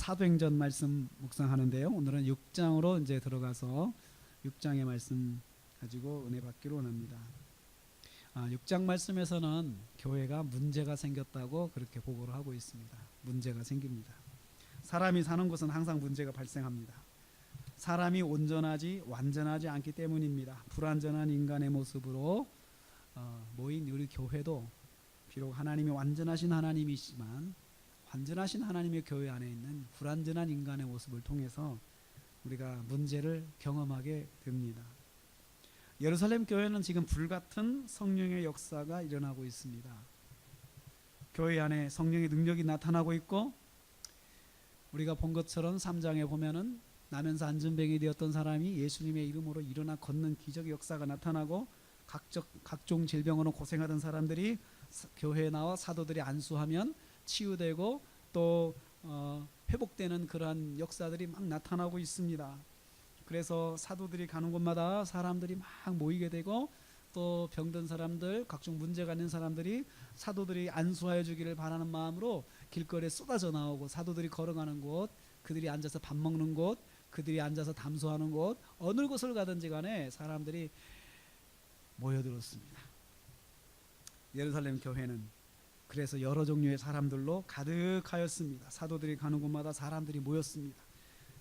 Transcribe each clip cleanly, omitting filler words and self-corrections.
사도행전 말씀 묵상하는데요. 오늘은 6장으로 이제 들어가서 6장의 말씀 가지고 은혜 받기로 원합니다. 6장 말씀에서는 교회가 문제가 생겼다고 그렇게 보고를 하고 있습니다. 문제가 생깁니다. 사람이 사는 곳은 항상 문제가 발생합니다. 사람이 온전하지 완전하지 않기 때문입니다. 불완전한 인간의 모습으로 모인 우리 교회도 비록 하나님이 완전하신 하나님이시지만 완전하신 하나님의 교회 안에 있는 불완전한 인간의 모습을 통해서 우리가 문제를 경험하게 됩니다. 예루살렘 교회는 지금 불같은 성령의 역사가 일어나고 있습니다. 교회 안에 성령의 능력이 나타나고 있고, 우리가 본 것처럼 3장에 보면은 나면서 안전병이 되었던 사람이 예수님의 이름으로 일어나 걷는 기적의 역사가 나타나고, 각종 질병으로 고생하던 사람들이 교회에 나와 사도들이 안수하면 치유되고 또 회복되는 그러한 역사들이 막 나타나고 있습니다. 그래서 사도들이 가는 곳마다 사람들이 막 모이게 되고, 또 병든 사람들, 각종 문제가 있는 사람들이 사도들이 안수하여 주기를 바라는 마음으로 길거리에 쏟아져 나오고, 사도들이 걸어가는 곳, 그들이 앉아서 밥 먹는 곳, 그들이 앉아서 담소하는 곳, 어느 곳을 가든지 간에 사람들이 모여들었습니다. 예루살렘 교회는 그래서 여러 종류의 사람들로 가득하였습니다. 사도들이 가는 곳마다 사람들이 모였습니다.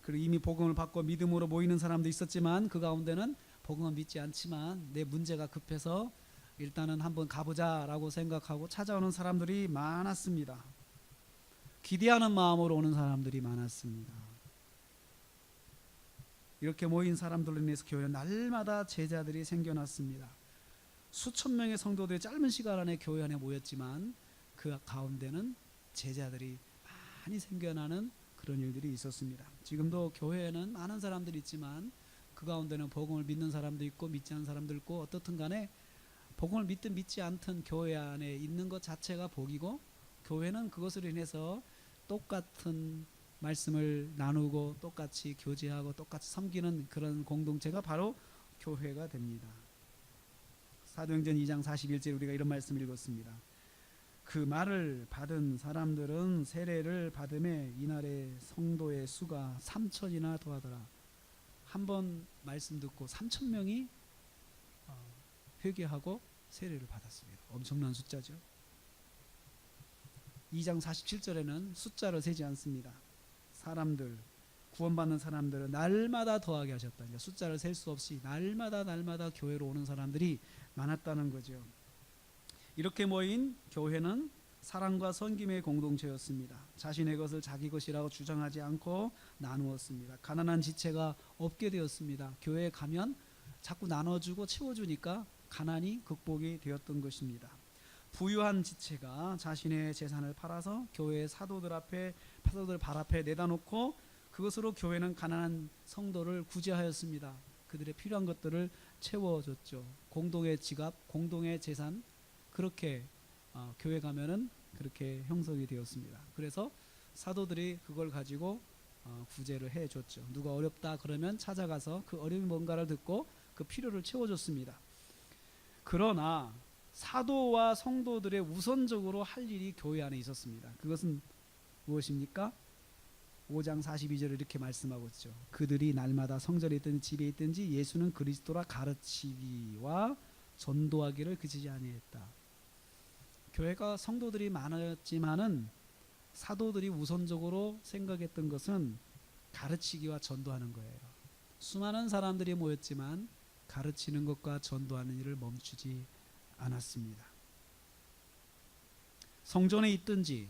그리고 이미 복음을 받고 믿음으로 모이는 사람도 있었지만, 그 가운데는 복음을 믿지 않지만 내 문제가 급해서 일단은 한번 가보자라고 생각하고 찾아오는 사람들이 많았습니다. 기대하는 마음으로 오는 사람들이 많았습니다. 이렇게 모인 사람들로 인해서 교회는 날마다 제자들이 생겨났습니다. 수천 명의 성도들이 짧은 시간 안에 교회 안에 모였지만 그 가운데는 제자들이 많이 생겨나는 그런 일들이 있었습니다. 지금도 교회에는 많은 사람들이 있지만 그 가운데는 복음을 믿는 사람도 있고 믿지 않는 사람도 있고, 어떻든 간에 복음을 믿든 믿지 않든 교회 안에 있는 것 자체가 복이고, 교회는 그것으로 인해서 똑같은 말씀을 나누고 똑같이 교제하고 똑같이 섬기는 그런 공동체가 바로 교회가 됩니다. 사도행전 2장 41절 우리가 이런 말씀 읽었습니다. 그 말을 받은 사람들은 세례를 받음에 이날의 성도의 수가 3,000이나 더하더라. 한 번 말씀 듣고 3,000명이 회개하고 세례를 받았습니다. 엄청난 숫자죠. 2장 47절에는 숫자를 세지 않습니다. 사람들, 구원받는 사람들은 날마다 더하게 하셨다. 그러니까 숫자를 셀 수 없이 날마다 교회로 오는 사람들이 많았다는 거죠. 이렇게 모인 교회는 사랑과 섬김의 공동체였습니다. 자신의 것을 자기 것이라고 주장하지 않고 나누었습니다. 가난한 지체가 없게 되었습니다. 교회에 가면 자꾸 나눠주고 채워주니까 가난이 극복이 되었던 것입니다. 부유한 지체가 자신의 재산을 팔아서 교회의 사도들 발 앞에 내다 놓고, 그것으로 교회는 가난한 성도를 구제하였습니다. 그들의 필요한 것들을 채워줬죠. 공동의 지갑, 공동의 재산, 그렇게 교회 가면은 그렇게 형성이 되었습니다. 그래서 사도들이 그걸 가지고 구제를 해줬죠. 누가 어렵다 그러면 찾아가서 그 어려움이 뭔가를 듣고 그 필요를 채워줬습니다. 그러나 사도와 성도들의 우선적으로 할 일이 교회 안에 있었습니다. 그것은 무엇입니까? 5장 42절에 이렇게 말씀하고 있죠. 그들이 날마다 성전에 있든지 집에 있든지 예수는 그리스도라 가르치기와 전도하기를 그치지 아니했다. 교회가 성도들이 많았지만은 사도들이 우선적으로 생각했던 것은 가르치기와 전도하는 거예요. 수많은 사람들이 모였지만 가르치는 것과 전도하는 일을 멈추지 않았습니다. 성전에 있든지,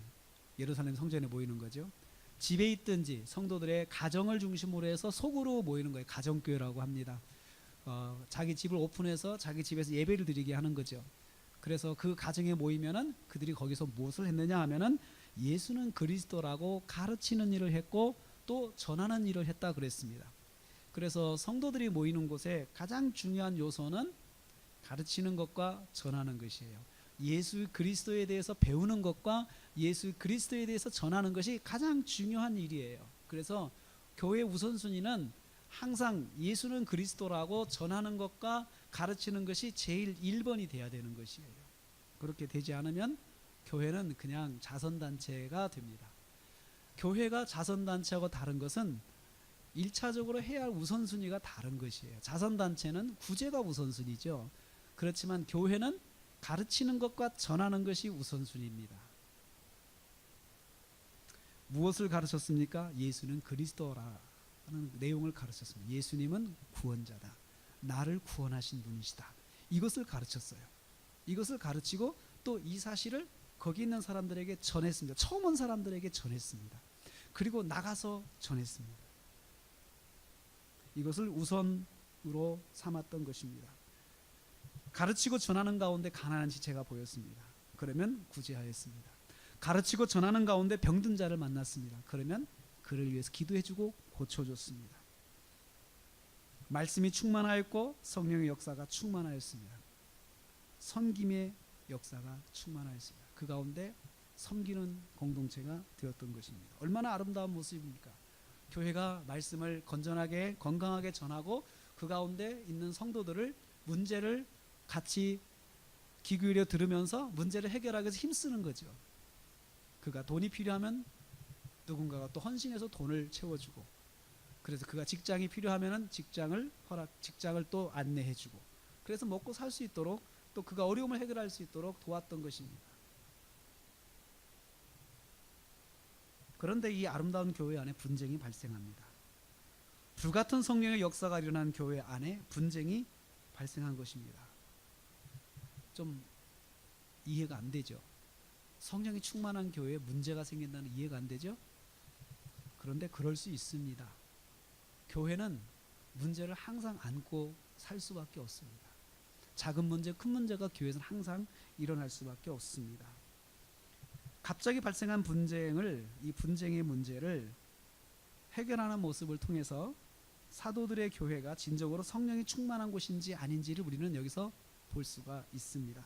예루살렘 성전에 모이는 거죠. 집에 있든지 성도들의 가정을 중심으로 해서 속으로 모이는 거예요. 가정교회라고 합니다. 자기 집을 오픈해서 자기 집에서 예배를 드리게 하는 거죠. 그래서 그 가정에 모이면은 그들이 거기서 무엇을 했느냐 하면은 예수는 그리스도라고 가르치는 일을 했고 또 전하는 일을 했다 그랬습니다. 그래서 성도들이 모이는 곳에 가장 중요한 요소는 가르치는 것과 전하는 것이에요. 예수 그리스도에 대해서 배우는 것과 예수 그리스도에 대해서 전하는 것이 가장 중요한 일이에요. 그래서 교회 우선순위는 항상 예수는 그리스도라고 전하는 것과 가르치는 것이 제일 1번이 돼야 되는 것이에요. 그렇게 되지 않으면 교회는 그냥 자선단체가 됩니다. 교회가 자선단체하고 다른 것은 1차적으로 해야 할 우선순위가 다른 것이에요. 자선단체는 구제가 우선순위죠. 그렇지만 교회는 가르치는 것과 전하는 것이 우선순위입니다. 무엇을 가르쳤습니까? 예수는 그리스도라는 내용을 가르쳤습니다. 예수님은 구원자다. 나를 구원하신 분이시다. 이것을 가르쳤어요. 이것을 가르치고 또 이 사실을 거기 있는 사람들에게 전했습니다. 처음 온 사람들에게 전했습니다. 그리고 나가서 전했습니다. 이것을 우선으로 삼았던 것입니다. 가르치고 전하는 가운데 가난한 지체가 보였습니다. 그러면 구제하였습니다. 가르치고 전하는 가운데 병든 자를 만났습니다. 그러면 그를 위해서 기도해주고 고쳐줬습니다. 말씀이 충만하였고 성령의 역사가 충만하였습니다. 섬김의 역사가 충만하였습니다. 그 가운데 섬기는 공동체가 되었던 것입니다. 얼마나 아름다운 모습입니까? 교회가 말씀을 건전하게 건강하게 전하고 그 가운데 있는 성도들을 문제를 같이 귀 기울여 들으면서 문제를 해결하기 위해서 힘쓰는 거죠. 그가 돈이 필요하면 누군가가 또 헌신해서 돈을 채워주고, 그래서 그가 직장이 필요하면 직장을 또 안내해주고, 그래서 먹고 살 수 있도록 또 그가 어려움을 해결할 수 있도록 도왔던 것입니다. 그런데 이 아름다운 교회 안에 분쟁이 발생합니다. 불같은 성령의 역사가 일어난 교회 안에 분쟁이 발생한 것입니다. 좀 이해가 안 되죠. 성령이 충만한 교회에 문제가 생긴다는 이해가 안 되죠. 그런데 그럴 수 있습니다. 교회는 문제를 항상 안고 살 수밖에 없습니다. 작은 문제, 큰 문제가 교회에서는 항상 일어날 수밖에 없습니다. 갑자기 발생한 이 분쟁의 문제를 해결하는 모습을 통해서 사도들의 교회가 진정으로 성령이 충만한 곳인지 아닌지를 우리는 여기서 볼 수가 있습니다.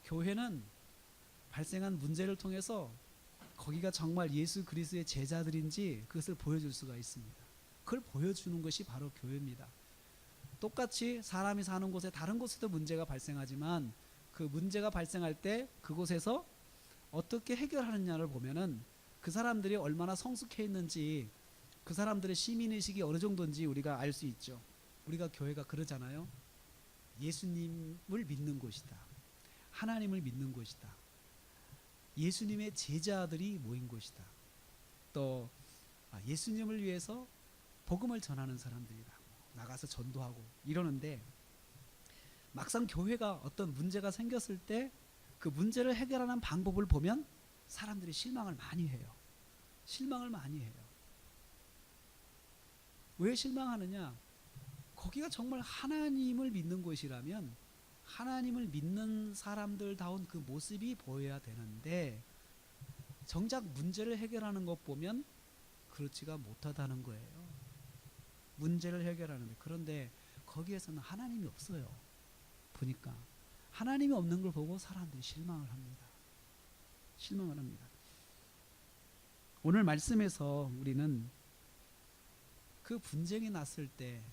교회는 발생한 문제를 통해서 거기가 정말 예수 그리스도의 제자들인지 그것을 보여줄 수가 있습니다. 그걸 보여주는 것이 바로 교회입니다. 똑같이 사람이 사는 곳에 다른 곳에도 문제가 발생하지만 그 문제가 발생할 때 그곳에서 어떻게 해결하느냐를 보면은 그 사람들이 얼마나 성숙해 있는지, 그 사람들의 시민의식이 어느 정도인지 우리가 알 수 있죠. 우리가 교회가 그러잖아요. 예수님을 믿는 곳이다. 하나님을 믿는 곳이다. 예수님의 제자들이 모인 곳이다. 또 예수님을 위해서 복음을 전하는 사람들이다. 나가서 전도하고 이러는데, 막상 교회가 어떤 문제가 생겼을 때 그 문제를 해결하는 방법을 보면 사람들이 실망을 많이 해요. 실망을 많이 해요. 왜 실망하느냐? 거기가 정말 하나님을 믿는 곳이라면 하나님을 믿는 사람들다운 그 모습이 보여야 되는데, 정작 문제를 해결하는 것 보면 그렇지가 못하다는 거예요. 문제를 해결하는데, 그런데 거기에서는 하나님이 없어요. 보니까 하나님이 없는 걸 보고 사람들이 실망을 합니다. 실망을 합니다. 오늘 말씀에서 우리는 그 분쟁이 났을 때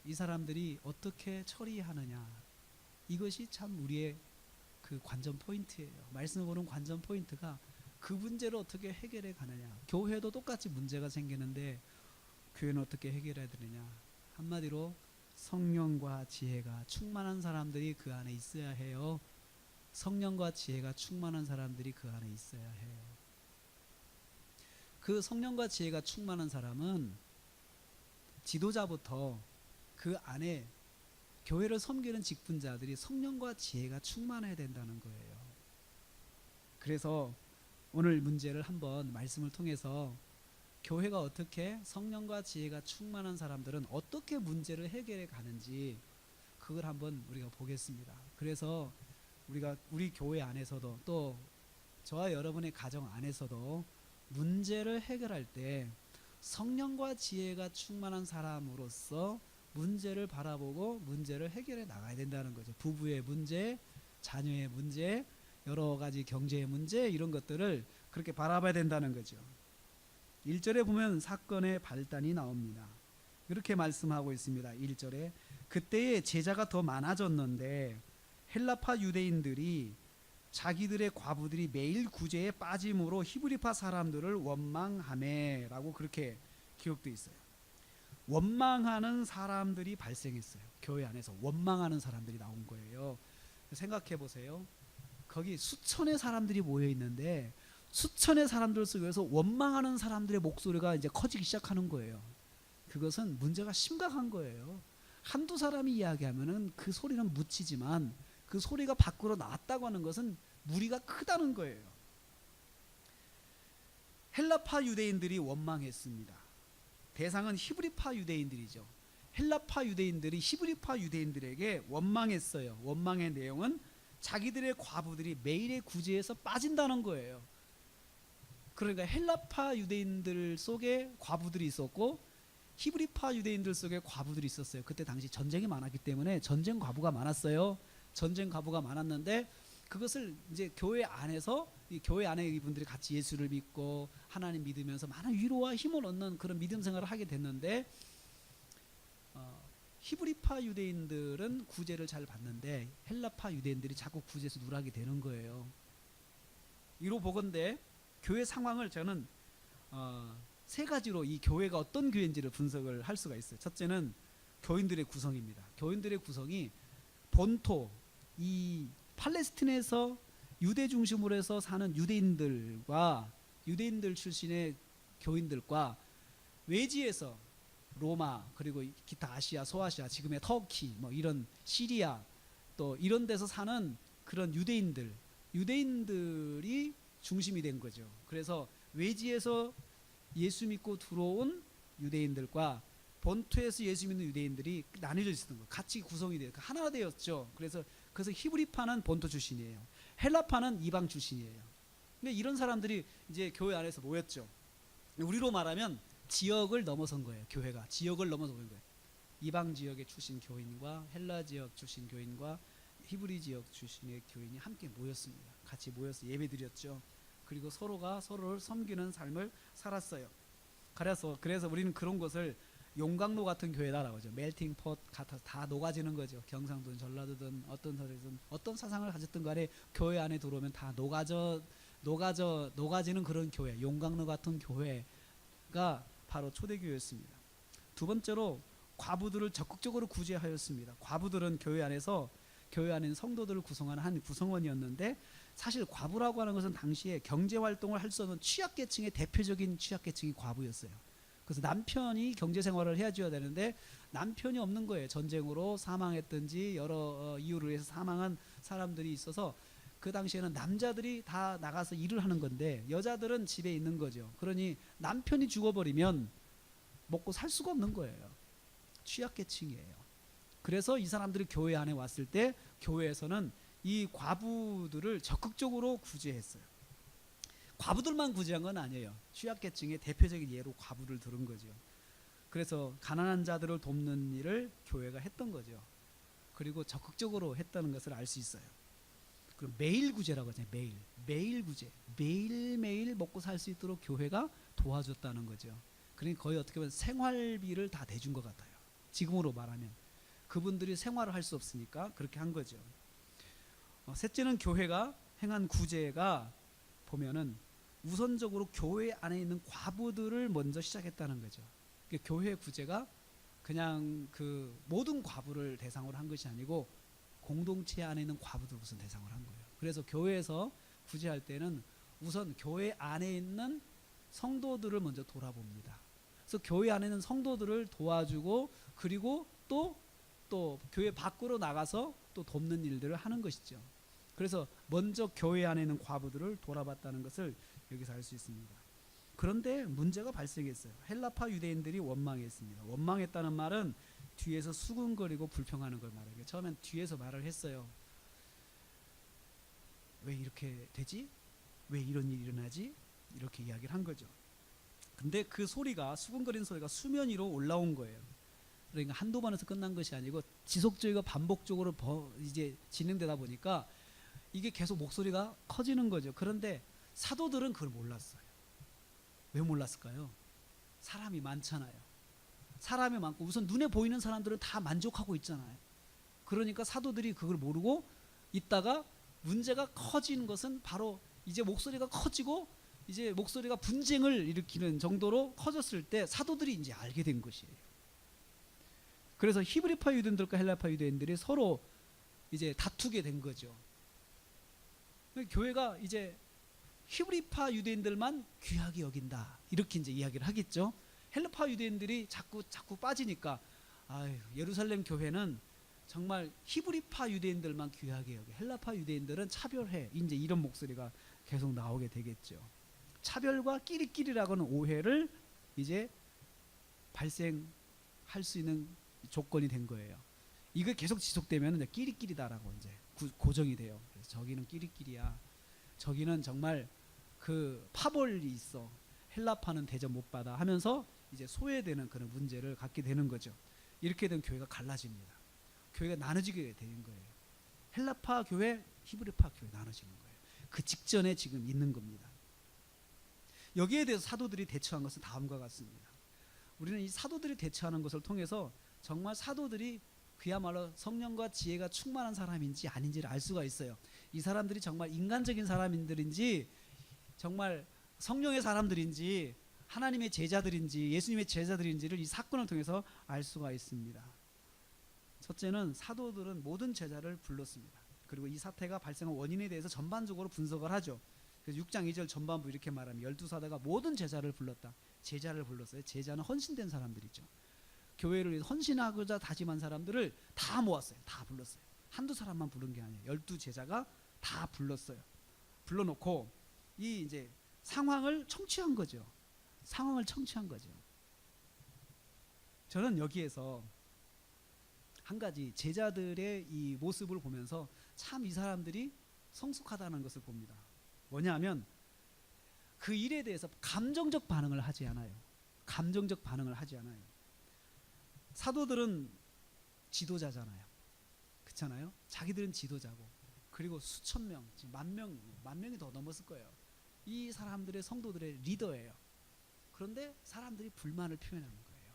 이 사람들이 어떻게 처리하느냐, 이것이 참 우리의 그 관전 포인트예요. 말씀을 보는 관전 포인트가 그 문제를 어떻게 해결해 가느냐. 교회도 똑같이 문제가 생기는데 교회는 어떻게 해결해야 되느냐. 한마디로 성령과 지혜가 충만한 사람들이 그 안에 있어야 해요. 성령과 지혜가 충만한 사람들이 그 안에 있어야 해요. 그 성령과 지혜가 충만한 사람은 지도자부터 그 안에 교회를 섬기는 직분자들이 성령과 지혜가 충만해야 된다는 거예요. 그래서 오늘 문제를 한번 말씀을 통해서 교회가 어떻게 성령과 지혜가 충만한 사람들은 어떻게 문제를 해결해 가는지 그걸 한번 우리가 보겠습니다. 그래서 우리 교회 안에서도 또 저와 여러분의 가정 안에서도 문제를 해결할 때 성령과 지혜가 충만한 사람으로서 문제를 바라보고 문제를 해결해 나가야 된다는 거죠. 부부의 문제, 자녀의 문제, 여러 가지 경제의 문제, 이런 것들을 그렇게 바라봐야 된다는 거죠. 1절에 보면 사건의 발단이 나옵니다. 이렇게 말씀하고 있습니다. 1절에 그때의 제자가 더 많아졌는데 헬라파 유대인들이 자기들의 과부들이 매일 구제에 빠짐으로 히브리파 사람들을 원망하매라고 그렇게 기록되어 있어요. 원망하는 사람들이 발생했어요. 교회 안에서 원망하는 사람들이 나온 거예요. 생각해 보세요. 거기 수천의 사람들이 모여 있는데 수천의 사람들 속에서 원망하는 사람들의 목소리가 이제 커지기 시작하는 거예요. 그것은 문제가 심각한 거예요. 한두 사람이 이야기하면은 그 소리는 묻히지만 그 소리가 밖으로 나왔다고 하는 것은 무리가 크다는 거예요. 헬라파 유대인들이 원망했습니다. 대상은 히브리파 유대인들이죠. 헬라파 유대인들이 히브리파 유대인들에게 원망했어요. 원망의 내용은 자기들의 과부들이 매일의 구제에서 빠진다는 거예요. 그러니까 헬라파 유대인들 속에 과부들이 있었고 히브리파 유대인들 속에 과부들이 있었어요. 그때 당시 전쟁이 많았기 때문에 전쟁 과부가 많았어요. 전쟁 과부가 많았는데 그것을 이제 교회 안에서 이 교회 안에 이분들이 같이 예수를 믿고 하나님 믿으면서 많은 위로와 힘을 얻는 그런 믿음 생활을 하게 됐는데 히브리파 유대인들은 구제를 잘 받는데 헬라파 유대인들이 자꾸 구제에서 누락이 되는 거예요. 이로 보건대 교회 상황을 저는 세 가지로 이 교회가 어떤 교회인지를 분석을 할 수가 있어요. 첫째는 교인들의 구성입니다. 교인들의 구성이 본토 이 팔레스틴에서 유대 중심으로 해서 사는 유대인들과 유대인들 출신의 교인들과 외지에서 로마 그리고 기타 아시아, 소아시아, 지금의 터키 뭐 이런 시리아 또 이런 데서 사는 그런 유대인들이 중심이 된 거죠. 그래서 외지에서 예수 믿고 들어온 유대인들과 본토에서 예수 믿는 유대인들이 나뉘어져 있었던 거예요. 같이 구성이 돼요. 하나 되었죠. 그래서 히브리파는 본토 출신이에요. 헬라파는 이방 출신이에요. 근데 이런 사람들이 이제 교회 안에서 모였죠. 우리로 말하면 지역을 넘어선 거예요. 교회가 지역을 넘어선 거예요. 이방 지역의 출신 교인과 헬라 지역 출신 교인과 히브리 지역 출신의 교인이 함께 모였습니다. 같이 모여서 예배드렸죠. 그리고 서로가 서로를 섬기는 삶을 살았어요. 그래서 우리는 그런 것을 용광로 같은 교회다라고 하죠. 멜팅 폿 같아서 다 녹아지는 거죠. 경상도든 전라도든 어떤 사회든 어떤 사상을 가졌든 간에 교회 안에 들어오면 다 녹아지는 그런 교회, 용광로 같은 교회가 바로 초대교회였습니다. 두 번째로 과부들을 적극적으로 구제하였습니다. 과부들은 교회 안에 성도들을 구성하는 한 구성원이었는데 사실 과부라고 하는 것은 당시에 경제활동을 할 수 없는 취약계층의 대표적인 취약계층이 과부였어요. 그래서 남편이 경제생활을 해줘야 되는데 남편이 없는 거예요. 전쟁으로 사망했든지 여러 이유로 해서 사망한 사람들이 있어서 그 당시에는 남자들이 다 나가서 일을 하는 건데 여자들은 집에 있는 거죠. 그러니 남편이 죽어버리면 먹고 살 수가 없는 거예요. 취약계층이에요. 그래서 이 사람들이 교회 안에 왔을 때 교회에서는 이 과부들을 적극적으로 구제했어요. 과부들만 구제한 건 아니에요. 취약계층의 대표적인 예로 과부를 들은 거죠. 그래서 가난한 자들을 돕는 일을 교회가 했던 거죠. 그리고 적극적으로 했다는 것을 알 수 있어요. 그럼 매일 구제라고 하잖아요. 매일 구제, 매일매일 먹고 살 수 있도록 교회가 도와줬다는 거죠. 그러니까 거의 어떻게 보면 생활비를 다 대준 것 같아요. 지금으로 말하면 그분들이 생활을 할 수 없으니까 그렇게 한 거죠. 셋째는 교회가 행한 구제가 보면은 우선적으로 교회 안에 있는 과부들을 먼저 시작했다는 거죠. 그러니까 교회 구제가 그냥 그 모든 과부를 대상으로 한 것이 아니고 공동체 안에 있는 과부들 우선 대상으로 한 거예요. 그래서 교회에서 구제할 때는 우선 교회 안에 있는 성도들을 먼저 돌아봅니다. 그래서 교회 안에 있는 성도들을 도와주고 그리고 또 교회 밖으로 나가서 또 돕는 일들을 하는 것이죠. 그래서 먼저 교회 안에 있는 과부들을 돌아봤다는 것을 여기서 알 수 있습니다. 그런데 문제가 발생했어요. 헬라파 유대인들이 원망했습니다. 원망했다는 말은 뒤에서 수군거리고 불평하는 걸 말해요. 처음엔 뒤에서 말을 했어요. 왜 이렇게 되지? 왜 이런 일이 일어나지? 이렇게 이야기를 한 거죠. 근데 그 소리가 수군거리는 소리가 수면 위로 올라온 거예요. 그러니까 한두 번에서 끝난 것이 아니고 지속적이고 반복적으로 이제 진행되다 보니까 이게 계속 목소리가 커지는 거죠. 그런데 사도들은 그걸 몰랐어요. 왜 몰랐을까요? 사람이 많잖아요. 사람이 많고 우선 눈에 보이는 사람들은 다 만족하고 있잖아요. 그러니까 사도들이 그걸 모르고 있다가 문제가 커지는 것은 바로 이제 목소리가 커지고 이제 목소리가 분쟁을 일으키는 정도로 커졌을 때 사도들이 이제 알게 된 것이에요. 그래서 히브리파 유대인들과 헬라파 유대인들이 서로 이제 다투게 된 거죠. 교회가 이제 히브리파 유대인들만 귀하게 여긴다 이렇게 이제 이야기를 하겠죠. 헬라파 유대인들이 자꾸 빠지니까 아유, 예루살렘 교회는 정말 히브리파 유대인들만 귀하게 여겨, 헬라파 유대인들은 차별해. 이제 이런 목소리가 계속 나오게 되겠죠. 차별과 끼리끼리라고는 오해를 이제 발생할 수 있는 조건이 된 거예요. 이거 계속 지속되면 이제 끼리끼리다라고 이제 고정이 돼요. 그래서 저기는 끼리끼리야. 저기는 정말 그 파벌이 있어. 헬라파는 대접 못 받아 하면서 이제 소외되는 그런 문제를 갖게 되는 거죠. 이렇게 되면 교회가 갈라집니다. 교회가 나눠지게 되는 거예요. 헬라파 교회, 히브리파 교회 나눠지는 거예요. 그 직전에 지금 있는 겁니다. 여기에 대해서 사도들이 대처한 것은 다음과 같습니다. 우리는 이 사도들이 대처하는 것을 통해서 정말 사도들이 그야말로 성령과 지혜가 충만한 사람인지 아닌지를 알 수가 있어요. 이 사람들이 정말 인간적인 사람들인지 정말 성령의 사람들인지 하나님의 제자들인지 예수님의 제자들인지를 이 사건을 통해서 알 수가 있습니다. 첫째는 사도들은 모든 제자를 불렀습니다. 그리고 이 사태가 발생한 원인에 대해서 전반적으로 분석을 하죠. 그래서 6장 2절 전반부 이렇게 말합니다. 12사도가 모든 제자를 불렀다. 제자를 불렀어요. 제자는 헌신된 사람들이죠. 교회를 위해서 헌신하고자 다짐한 사람들을 다 모았어요. 다 불렀어요. 한두 사람만 부른 게 아니에요. 12제자가 다 불렀어요. 불러놓고 이 이제 상황을 청취한 거죠. 상황을 청취한 거죠. 저는 여기에서 한 가지 제자들의 이 모습을 보면서 참 이 사람들이 성숙하다는 것을 봅니다. 뭐냐면 그 일에 대해서 감정적 반응을 하지 않아요. 감정적 반응을 하지 않아요. 사도들은 지도자잖아요. 그렇잖아요. 자기들은 지도자고 그리고 수천 명, 지금 만 명이 더 넘었을 거예요. 이 사람들의 성도들의 리더예요. 그런데 사람들이 불만을 표현하는 거예요.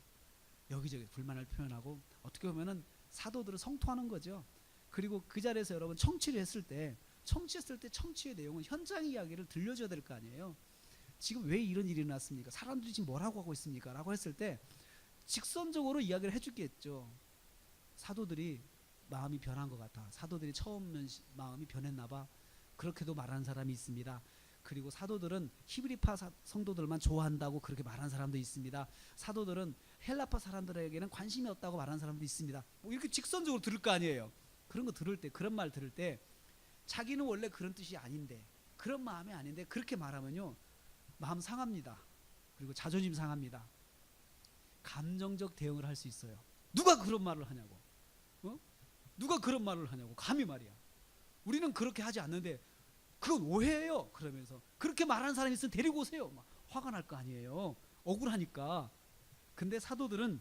여기저기 불만을 표현하고 어떻게 보면은 사도들을 성토하는 거죠. 그리고 그 자리에서 여러분 청취했을 때 청취의 내용은 현장 이야기를 들려줘야 될 거 아니에요. 지금 왜 이런 일이 났습니까? 사람들이 지금 뭐라고 하고 있습니까? 라고 했을 때 직선적으로 이야기를 해주겠죠. 사도들이 마음이 변한 것 같아. 사도들이 처음 마음이 변했나 봐. 그렇게도 말하는 사람이 있습니다. 그리고 사도들은 히브리파 성도들만 좋아한다고 그렇게 말하는 사람도 있습니다. 사도들은 헬라파 사람들에게는 관심이 없다고 말하는 사람도 있습니다. 뭐 이렇게 직선적으로 들을 거 아니에요. 그런 거 들을 때, 그런 말 들을 때 자기는 원래 그런 뜻이 아닌데, 그런 마음이 아닌데 그렇게 말하면요 마음 상합니다. 그리고 자존심 상합니다. 감정적 대응을 할 수 있어요. 누가 그런 말을 하냐고. 누가 그런 말을 하냐고. 감히 말이야. 우리는 그렇게 하지 않는데 그건 오해예요. 그러면서 그렇게 말하는 사람이 있으면 데리고 오세요. 막 화가 날 거 아니에요. 억울하니까. 근데 사도들은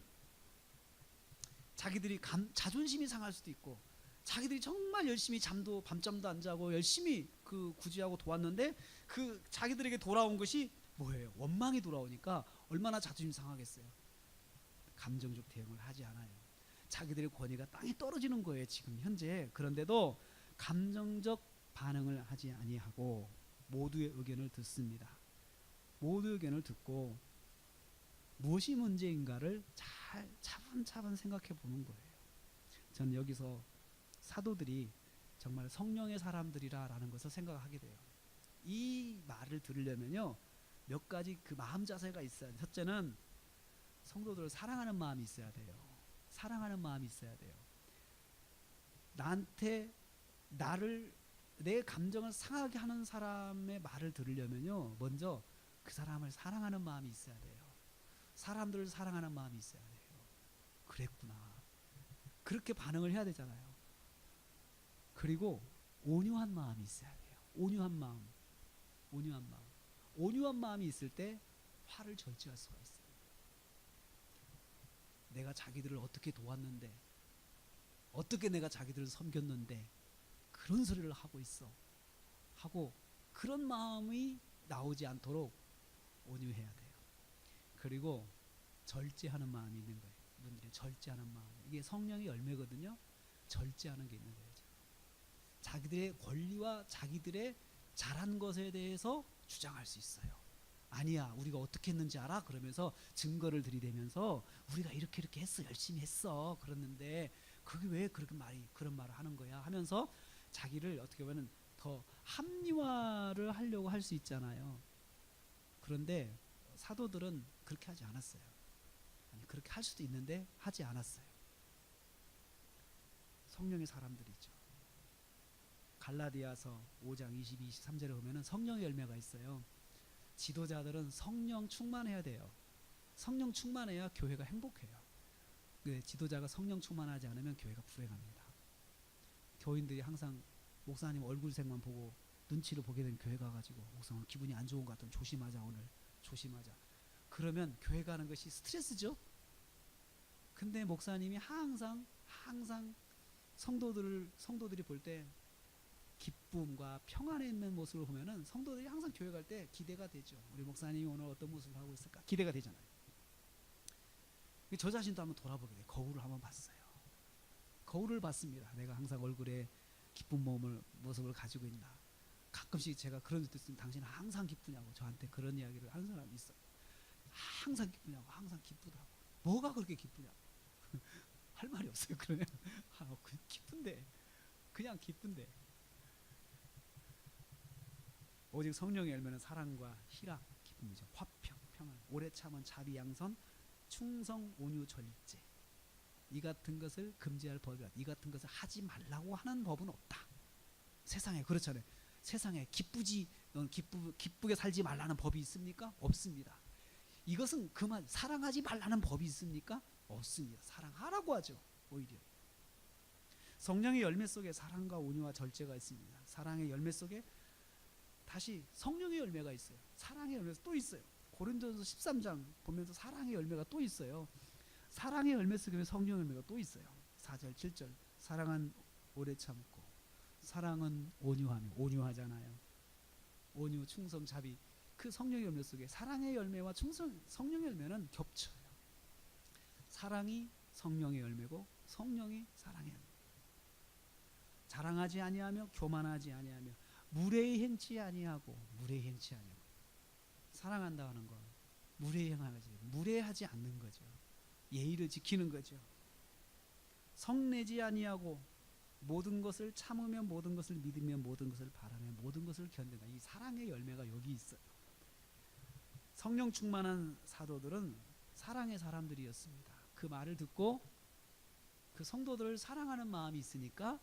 자기들이 자존심이 상할 수도 있고 자기들이 정말 열심히 밤잠도 안 자고 열심히 그 구제하고 도왔는데 그 자기들에게 돌아온 것이 뭐예요? 원망이 돌아오니까 얼마나 자존심 상하겠어요. 감정적 대응을 하지 않아요. 자기들의 권위가 땅에 떨어지는 거예요. 지금 현재. 그런데도 감정적 반응을 하지 아니하고 모두의 의견을 듣습니다. 모두의 의견을 듣고 무엇이 문제인가를 잘 차분차분 생각해 보는 거예요. 저는 여기서 사도들이 정말 성령의 사람들이라는 것을 생각하게 돼요. 이 말을 들으려면요 몇 가지 그 마음 자세가 있어야 돼요. 첫째는 성도들을 사랑하는 마음이 있어야 돼요. 사랑하는 마음이 있어야 돼요. 내 감정을 상하게 하는 사람의 말을 들으려면요 먼저 그 사람을 사랑하는 마음이 있어야 돼요. 사람들을 사랑하는 마음이 있어야 돼요. 그랬구나. 그렇게 반응을 해야 되잖아요. 그리고 온유한 마음이 있어야 돼요. 온유한 마음이 있을 때 화를 절제할 수가 있어요. 내가 자기들을 어떻게 도왔는데, 어떻게 내가 자기들을 섬겼는데 그런 소리를 하고 있어 하고 그런 마음이 나오지 않도록 온유해야 돼요. 그리고 절제하는 마음이 있는 거예요. 이분들이 절제하는 마음, 이게 성령의 열매거든요. 절제하는 게 있는 거예요. 자기들의 권리와 자기들의 잘한 것에 대해서 주장할 수 있어요. 아니야, 우리가 어떻게 했는지 알아? 그러면서 증거를 들이대면서 우리가 이렇게 이렇게 했어, 열심히 했어. 그랬는데 그게 왜 그렇게 그런 말을 하는 거야? 하면서 자기를 어떻게 보면 더 합리화를 하려고 할 수 있잖아요. 그런데 사도들은 그렇게 하지 않았어요. 아니, 그렇게 할 수도 있는데 하지 않았어요. 성령의 사람들이죠. 갈라디아서 5장 22, 23절에 보면은 성령의 열매가 있어요. 지도자들은 성령 충만해야 돼요. 성령 충만해야 교회가 행복해요. 지도자가 성령 충만하지 않으면 교회가 불행합니다. 교인들이 항상 목사님 얼굴색만 보고 눈치를 보게 된 교회 가가지고 목사 오늘 기분이 안 좋은 것 같으면 조심하자, 오늘 조심하자. 그러면 교회 가는 것이 스트레스죠. 근데 목사님이 항상 성도들이 볼 때 기쁨과 평안에 있는 모습을 보면은 성도들이 항상 교회 갈 때 기대가 되죠. 우리 목사님이 오늘 어떤 모습을 하고 있을까 기대가 되잖아요. 저 자신도 한번 돌아보게 돼. 거울을 한번 봤어요. 거울을 봤습니다. 내가 항상 얼굴에 기쁜 모습을 가지고 있나. 가끔씩 제가 그런 짓도 있으면 당신은 항상 기쁘냐고 저한테 그런 이야기를 하는 사람이 있어요. 항상 기쁘냐고, 항상 기쁘다고. 뭐가 그렇게 기쁘냐고. 할 말이 없어요. 그러면 기쁜데, 그냥 기쁜데. 오직 성령의 열매는 사랑과 희락, 기쁨이죠. 화평, 평안, 오래 참은 자비, 양선, 충성, 온유, 절제. 이 같은 것을 금지할 법이 없다. 이 같은 것을 하지 말라고 하는 법은 없다. 세상에 그렇잖아요. 세상에 기쁘게 살지 말라는 법이 있습니까? 없습니다. 이것은 그만 사랑하지 말라는 법이 있습니까? 없습니다. 사랑하라고 하죠. 오히려 성령의 열매 속에 사랑과 온유와 절제가 있습니다. 사랑의 열매 속에 다시 성령의 열매가 있어요. 사랑의 열매가 또 있어요. 고린도전서 13장 보면서 사랑의 열매가 또 있어요. 사랑의 열매 속에 성령의 열매가 또 있어요. 4절 7절 사랑은 오래 참고 사랑은 온유하며, 온유하잖아요. 온유, 충성, 자비. 그 성령의 열매 속에 사랑의 열매와 성령의 열매는 겹쳐요. 사랑이 성령의 열매고 성령이 사랑의 열매. 자랑하지 아니하며 교만하지 아니하며 무례히 행치 아니하고. 사랑한다 하는 건 무례하지 않는 거죠. 예의를 지키는 거죠. 성내지 아니하고 모든 것을 참으며 모든 것을 믿으며 모든 것을 바라며 모든 것을 견딘다. 이 사랑의 열매가 여기 있어요. 성령 충만한 사도들은 사랑의 사람들이었습니다. 그 말을 듣고 그 성도들을 사랑하는 마음이 있으니까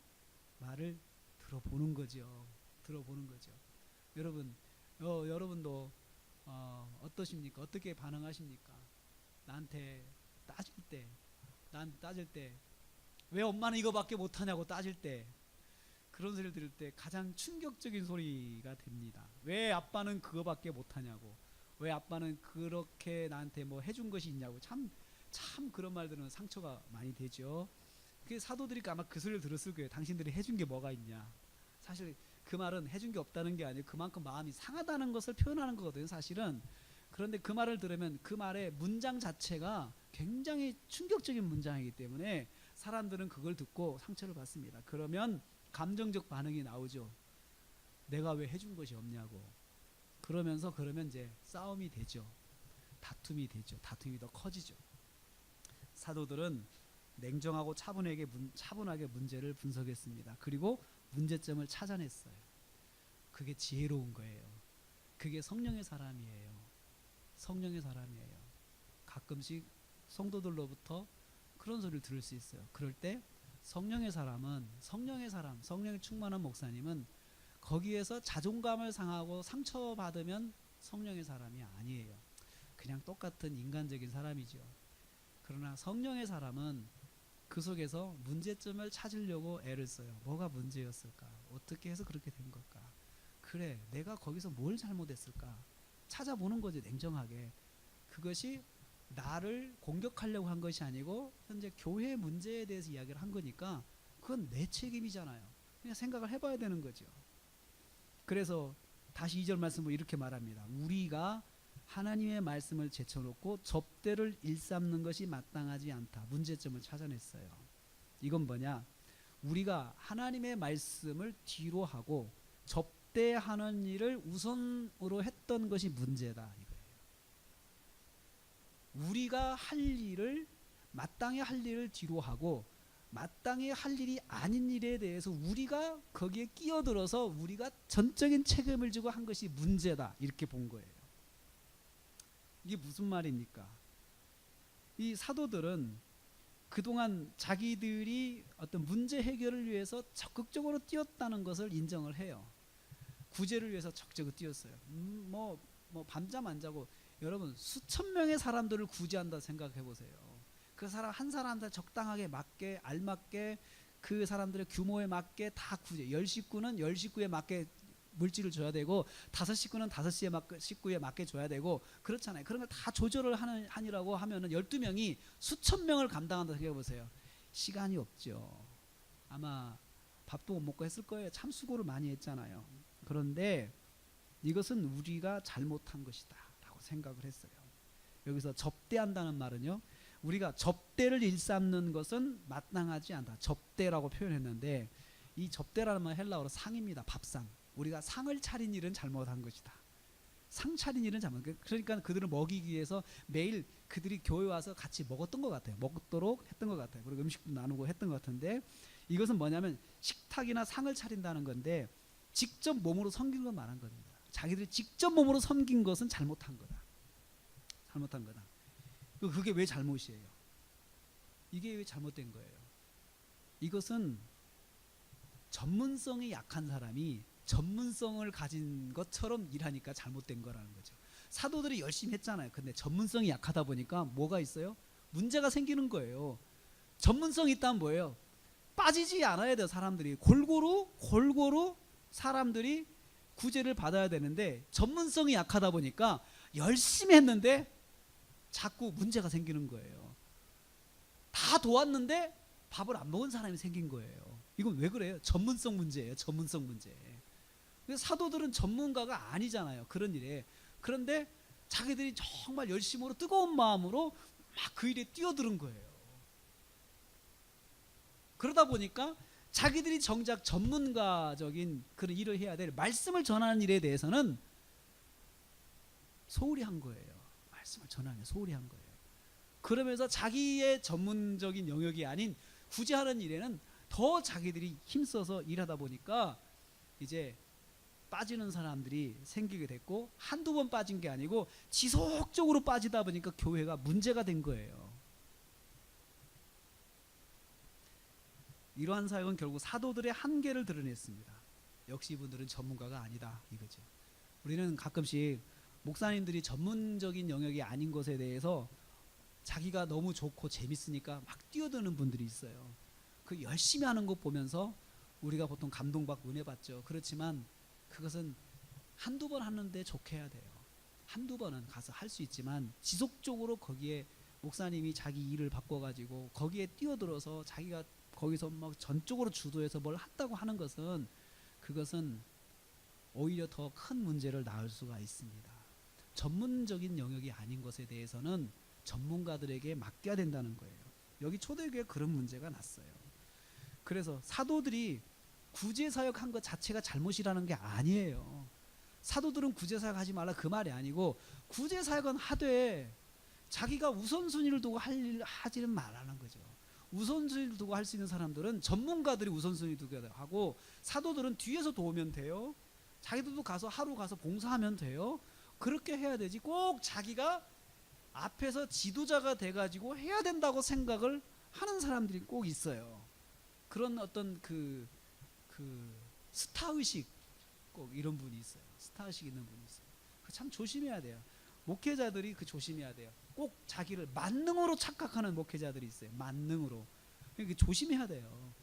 말을 들어보는 거죠. 여러분도 어떠십니까? 어떻게 반응하십니까? 나한테 따질 때 왜 엄마는 이거밖에 못하냐고 따질 때, 그런 소리를 들을 때 가장 충격적인 소리가 됩니다. 왜 아빠는 그거밖에 못하냐고, 왜 아빠는 그렇게 나한테 뭐 해준 것이 있냐고. 참 그런 말 들으면 상처가 많이 되죠. 그 사도들이 아마 그 소리를 들었을 거예요. 당신들이 해준 게 뭐가 있냐. 사실 그 말은 해준 게 없다는 게 아니고 그만큼 마음이 상하다는 것을 표현하는 거거든요, 사실은. 그런데 그 말을 들으면 그 말의 문장 자체가 굉장히 충격적인 문장이기 때문에 사람들은 그걸 듣고 상처를 받습니다. 그러면 감정적 반응이 나오죠. 내가 왜 해준 것이 없냐고. 그러면 이제 싸움이 되죠. 다툼이 더 커지죠. 사도들은 냉정하고 차분하게 문제를 분석했습니다. 그리고 문제점을 찾아냈어요. 그게 지혜로운 거예요. 그게 성령의 사람이에요. 가끔씩 성도들로부터 그런 소리를 들을 수 있어요. 그럴 때 성령의 충만한 목사님은 거기에서 자존감을 상하고 상처받으면 성령의 사람이 아니에요. 그냥 똑같은 인간적인 사람이죠. 그러나 성령의 사람은 그 속에서 문제점을 찾으려고 애를 써요. 뭐가 문제였을까? 어떻게 해서 그렇게 된 걸까? 그래, 내가 거기서 뭘 잘못했을까? 찾아보는 거죠, 냉정하게. 그것이 나를 공격하려고 한 것이 아니고 현재 교회 문제에 대해서 이야기를 한 거니까 그건 내 책임이잖아요. 그냥 생각을 해봐야 되는 거죠. 그래서 다시 2절 말씀을 이렇게 말합니다. 우리가 하나님의 말씀을 제쳐놓고 접대를 일삼는 것이 마땅하지 않다. 문제점을 찾아냈어요. 이건 뭐냐? 우리가 하나님의 말씀을 뒤로 하고 접대하는 일을 우선으로 했던 것이 문제다 이거예요. 우리가 할 일을 마땅히 할 일을 뒤로 하고 마땅히 할 일이 아닌 일에 대해서 우리가 거기에 끼어들어서 우리가 전적인 책임을 지고 한 것이 문제다 이렇게 본 거예요. 이게 무슨 말입니까? 이 사도들은 그동안 자기들이 어떤 문제 해결을 위해서 적극적으로 뛰었다는 것을 인정을 해요. 구제를 위해서 적극적으로 뛰었어요. 뭐 밤잠 안 자고 여러분 수천 명의 사람들을 구제한다 생각해 보세요. 그 사람 한 사람한테 적당하게 맞게 알맞게 그 사람들의 규모에 맞게 다 구제. 10식구는 10식구에 맞게 물질을 줘야 되고 5식구는 5식구에 맞게 줘야 되고 그렇잖아요. 그런 걸 다 조절을 하니라고 하면은 12명이 수천 명을 감당한다 생각해 보세요. 시간이 없죠. 아마 밥도 못 먹고 했을 거예요. 참 수고를 많이 했잖아요. 그런데 이것은 우리가 잘못한 것이다 라고 생각을 했어요. 여기서 접대한다는 말은요, 우리가 접대를 일삼는 것은 마땅하지 않다. 접대라고 표현했는데 이 접대라는 말 헬라어로 상입니다. 밥상. 우리가 상을 차린 일은 잘못한 것이다. 상 차린 일은 잘못. 그러니까 그들을 먹이기 위해서 매일 그들이 교회 와서 같이 먹었던 것 같아요. 먹도록 했던 것 같아요. 그리고 음식도 나누고 했던 것 같은데 이것은 뭐냐면 식탁이나 상을 차린다는 건데 직접 몸으로 섬긴 건 말한 겁니다. 자기들이 직접 몸으로 섬긴 것은 잘못한 거다. 잘못한 거다. 그게 왜 잘못이에요? 이게 왜 잘못된 거예요? 이것은 전문성이 약한 사람이 전문성을 가진 것처럼 일하니까 잘못된 거라는 거죠. 사도들이 열심히 했잖아요. 근데 전문성이 약하다 보니까 뭐가 있어요? 문제가 생기는 거예요. 전문성이 있다면 뭐예요? 빠지지 않아야 돼요. 사람들이 골고루 사람들이 구제를 받아야 되는데 전문성이 약하다 보니까 열심히 했는데 자꾸 문제가 생기는 거예요. 다 도왔는데 밥을 안 먹은 사람이 생긴 거예요. 이건 왜 그래요? 전문성 문제예요. 전문성 문제. 사도들은 전문가가 아니잖아요. 그런 일에. 그런데 자기들이 정말 열심으로 뜨거운 마음으로 막 그 일에 뛰어드는 거예요. 그러다 보니까 자기들이 정작 전문가적인 그런 일을 해야 될 말씀을 전하는 일에 대해서는 소홀히 한 거예요. 말씀을 전하는 소홀히 한 거예요. 그러면서 자기의 전문적인 영역이 아닌 구제하는 일에는 더 자기들이 힘써서 일하다 보니까 이제 빠지는 사람들이 생기게 됐고 한두 번 빠진 게 아니고 지속적으로 빠지다 보니까 교회가 문제가 된 거예요. 이러한 사역은 결국 사도들의 한계를 드러냈습니다. 역시 이분들은 전문가가 아니다 이거죠. 우리는 가끔씩 목사님들이 전문적인 영역이 아닌 것에 대해서 자기가 너무 좋고 재밌으니까 막 뛰어드는 분들이 있어요. 그 열심히 하는 것 보면서 우리가 보통 감동받고 은혜 받죠. 그렇지만 그것은 한두 번 하는데 좋게 해야 돼요. 한두 번은 가서 할 수 있지만 지속적으로 거기에 목사님이 자기 일을 바꿔가지고 거기에 뛰어들어서 자기가 거기서 막 전적으로 주도해서 뭘 한다고 하는 것은 그것은 오히려 더 큰 문제를 낳을 수가 있습니다. 전문적인 영역이 아닌 것에 대해서는 전문가들에게 맡겨야 된다는 거예요. 여기 초대교회에 그런 문제가 났어요. 그래서 사도들이 구제사역한 것 자체가 잘못이라는 게 아니에요. 사도들은 구제사역 하지 말라 그 말이 아니고 구제사역은 하되 자기가 우선순위를 두고 하지는 말라는 거죠. 우선순위를 두고 할 수 있는 사람들은 전문가들이 우선순위 두고 하고 사도들은 뒤에서 도우면 돼요. 자기들도 가서 하루 가서 봉사하면 돼요. 그렇게 해야 되지 꼭 자기가 앞에서 지도자가 돼가지고 해야 된다고 생각을 하는 사람들이 꼭 있어요. 그런 어떤 그 스타의식 꼭 이런 분이 있어요. 스타의식 있는 분이 있어요. 참 조심해야 돼요. 목회자들이 조심해야 돼요. 꼭 자기를 만능으로 착각하는 목회자들이 있어요. 만능으로. 그러니까 조심해야 돼요.